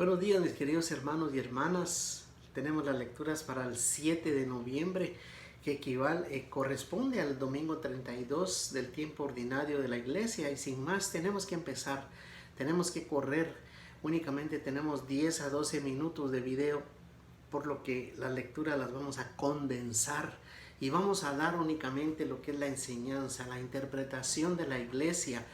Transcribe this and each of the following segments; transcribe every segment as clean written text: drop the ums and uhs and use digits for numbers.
Buenos días, mis queridos hermanos y hermanas. Tenemos las lecturas para el 7 de noviembre, que corresponde al domingo 32 del tiempo ordinario de la iglesia. Y sin más, tenemos que empezar. Tenemos que correr. Únicamente tenemos 10 a 12 minutos de video, por lo que las lecturas las vamos a condensar y vamos a dar únicamente lo que es la enseñanza, la interpretación de la iglesia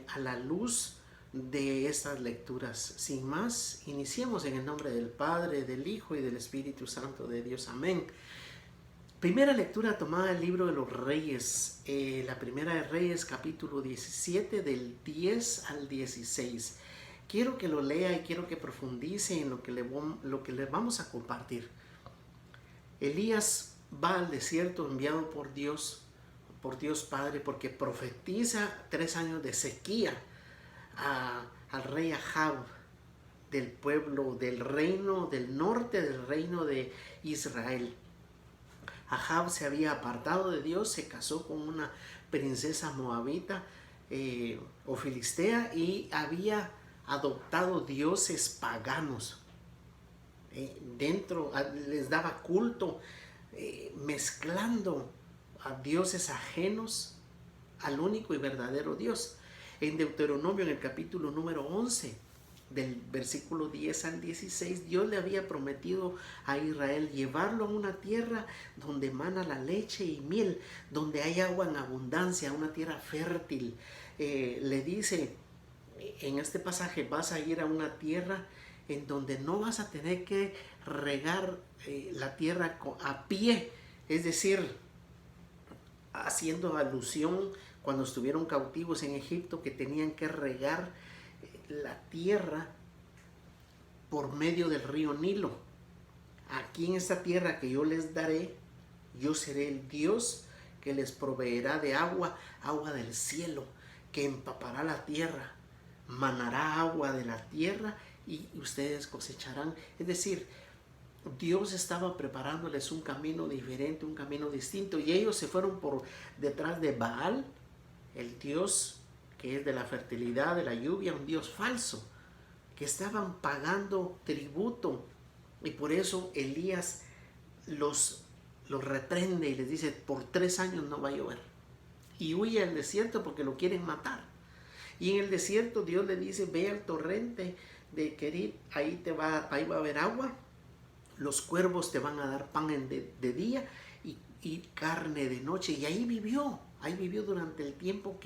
a la luz de estas lecturas. Sin más, iniciemos en el nombre del Padre, del Hijo y del Espíritu Santo de Dios. Amén. Primera lectura tomada del libro de los Reyes, la primera de Reyes, capítulo 17, del 10 al 16. Quiero que lo lea y quiero que profundice en lo que le vamos a compartir. Elías va al desierto enviado por Dios Padre, porque profetiza 3 años de sequía al rey Ahab del pueblo del reino del norte, del reino de Israel. Ahab se había apartado de Dios, se casó con una princesa moabita o filistea y había adoptado dioses paganos. Les daba culto, mezclando a dioses ajenos al único y verdadero Dios. En Deuteronomio, en el capítulo número 11, del versículo 10 al 16, Dios le había prometido a Israel llevarlo a una tierra donde mana la leche y miel, donde hay agua en abundancia, una tierra fértil. Le dice en este pasaje: vas a ir a una tierra en donde no vas a tener que regar la tierra a pie, es decir, haciendo alusión cuando estuvieron cautivos en Egipto, que tenían que regar la tierra por medio del río Nilo. Aquí en esta tierra que yo les daré, yo seré el Dios que les proveerá de agua del cielo, que empapará la tierra, manará agua de la tierra y ustedes cosecharán. Es decir, Dios estaba preparándoles un camino diferente, un camino distinto, y ellos se fueron por detrás de Baal, el dios que es de la fertilidad, de la lluvia, un dios falso, que estaban pagando tributo, y por eso Elías los reprende y les dice: por 3 años no va a llover, y huye al desierto porque lo quieren matar. Y en el desierto Dios le dice: ve al torrente de Kerit, ahí va a haber agua, los cuervos te van a dar pan de día y carne de noche. Y ahí vivió durante el tiempo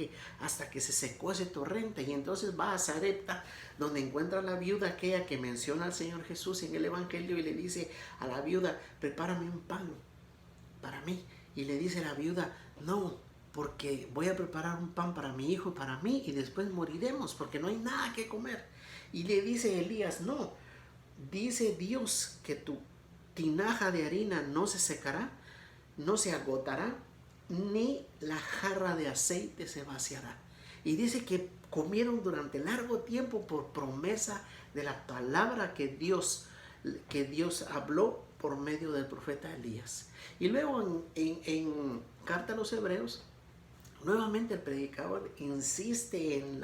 hasta que se secó ese torrente. Y entonces va a Sarepta, donde encuentra a la viuda aquella que menciona al Señor Jesús en el Evangelio, y le dice a la viuda: prepárame un pan para mí. Y le dice la viuda: no, porque voy a preparar un pan para mi hijo y para mí, y después moriremos porque no hay nada que comer. Y le dice Elías: no, dice Dios que tu tinaja de harina no se secará, no se agotará, ni la jarra de aceite se vaciará. Y dice que comieron durante largo tiempo por promesa de la palabra que Dios habló por medio del profeta Elías. Y luego en Carta a los Hebreos, nuevamente el predicador insiste en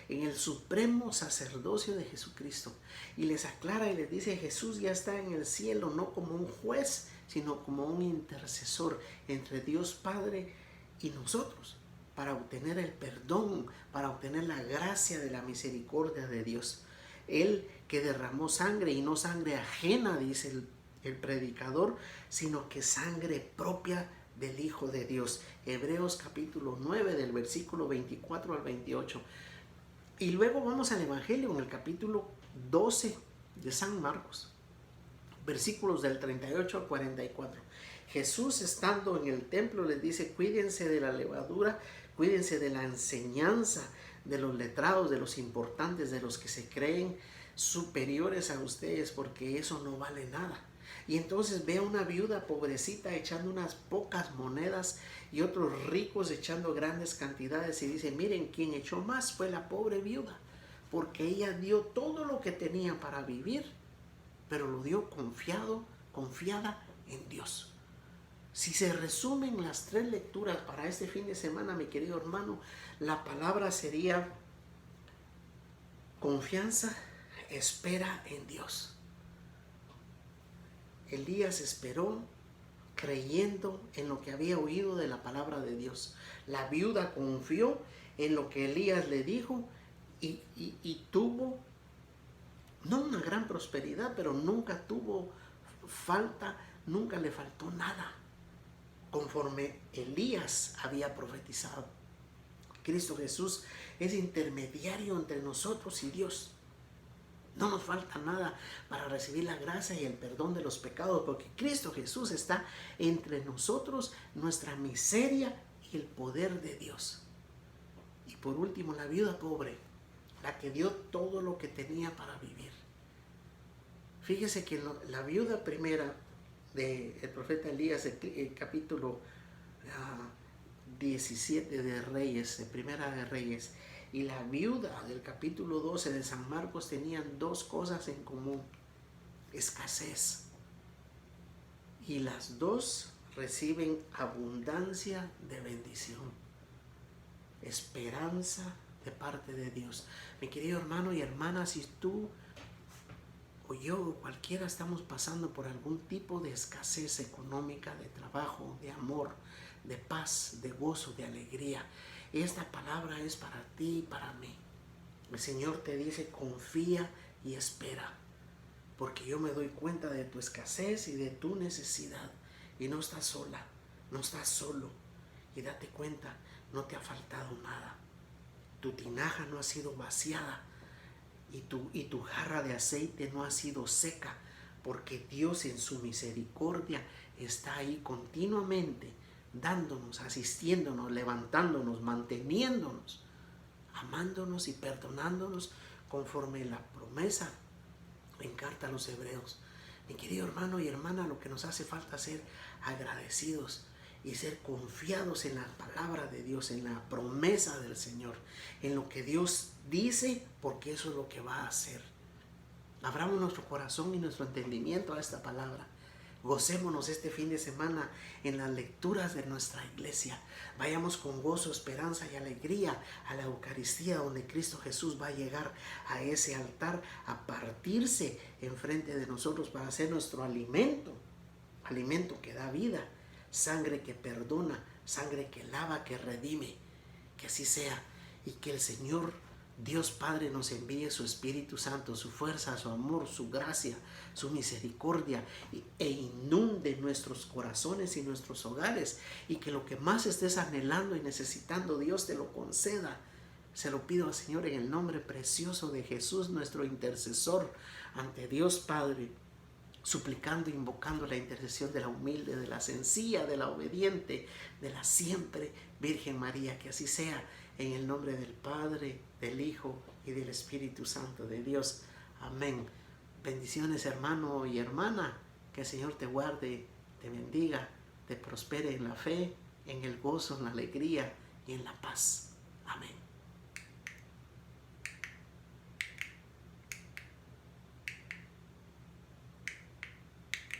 el supremo sacerdocio de Jesucristo, y les aclara y les dice: Jesús ya está en el cielo, no como un juez, sino como un intercesor entre Dios Padre y nosotros, para obtener el perdón, para obtener la gracia de la misericordia de Dios. Él que derramó sangre, y no sangre ajena, dice el predicador, sino que sangre propia del Hijo de Dios. Hebreos capítulo 9, del versículo 24 al 28. Y luego vamos al Evangelio, en el capítulo 12 de San Marcos, versículos del 38 al 44. Jesús, estando en el templo, les dice: cuídense de la levadura, cuídense de la enseñanza de los letrados, de los importantes, de los que se creen superiores a ustedes, porque eso no vale nada. Y entonces ve a una viuda pobrecita echando unas pocas monedas y otros ricos echando grandes cantidades, y dice: miren, quien echó más fue la pobre viuda, porque ella dio todo lo que tenía para vivir, pero lo dio confiada en Dios. Si se resumen las 3 lecturas para este fin de semana, mi querido hermano, la palabra sería confianza espera en Dios. Elías esperó creyendo en lo que había oído de la palabra de Dios. La viuda confió en lo que Elías le dijo y tuvo, no una gran prosperidad, pero nunca tuvo falta, nunca le faltó nada, conforme Elías había profetizado. Cristo Jesús es intermediario entre nosotros y Dios. No nos falta nada para recibir la gracia y el perdón de los pecados, porque Cristo Jesús está entre nosotros, nuestra miseria y el poder de Dios. Y por último, la viuda pobre, la que dio todo lo que tenía para vivir. Fíjese que la viuda primera del profeta Elías, el capítulo 17 de Reyes, de Primera de Reyes, y la viuda del capítulo 12 de San Marcos tenían dos cosas en común: escasez. Y las dos reciben abundancia de bendición, esperanza de parte de Dios. Mi querido hermano y hermana, si tú o yo o cualquiera estamos pasando por algún tipo de escasez económica, de trabajo, de amor, de paz, de gozo, de alegría, esta palabra es para ti y para mí. El Señor te dice: confía y espera, porque yo me doy cuenta de tu escasez y de tu necesidad, y no estás sola, no estás solo, y date cuenta, no te ha faltado nada. Tu tinaja no ha sido vaciada, y tu jarra de aceite no ha sido seca, porque Dios en su misericordia está ahí continuamente, dándonos, asistiéndonos, levantándonos, manteniéndonos, amándonos y perdonándonos conforme la promesa en carta a los Hebreos. Mi querido hermano y hermana, lo que nos hace falta es ser agradecidos y ser confiados en la palabra de Dios, en la promesa del Señor, en lo que Dios dice, porque eso es lo que va a hacer. Abramos nuestro corazón y nuestro entendimiento a esta palabra. Gocémonos este fin de semana en las lecturas de nuestra iglesia. Vayamos con gozo, esperanza y alegría a la Eucaristía, donde Cristo Jesús va a llegar a ese altar, a partirse enfrente de nosotros para ser nuestro alimento, alimento que da vida, sangre que perdona, sangre que lava, que redime. Que así sea, y que el Señor Dios Padre nos envíe su Espíritu Santo, su fuerza, su amor, su gracia, su misericordia, e inunde nuestros corazones y nuestros hogares, y que lo que más estés anhelando y necesitando, Dios te lo conceda. Se lo pido al Señor en el nombre precioso de Jesús, nuestro intercesor ante Dios Padre, suplicando, invocando la intercesión de la humilde, de la sencilla, de la obediente, de la siempre Virgen María. Que así sea, en el nombre del Padre, del Hijo y del Espíritu Santo de Dios. Amén. Bendiciones, hermano y hermana. Que el Señor te guarde, te bendiga, te prospere en la fe, en el gozo, en la alegría y en la paz. Amén.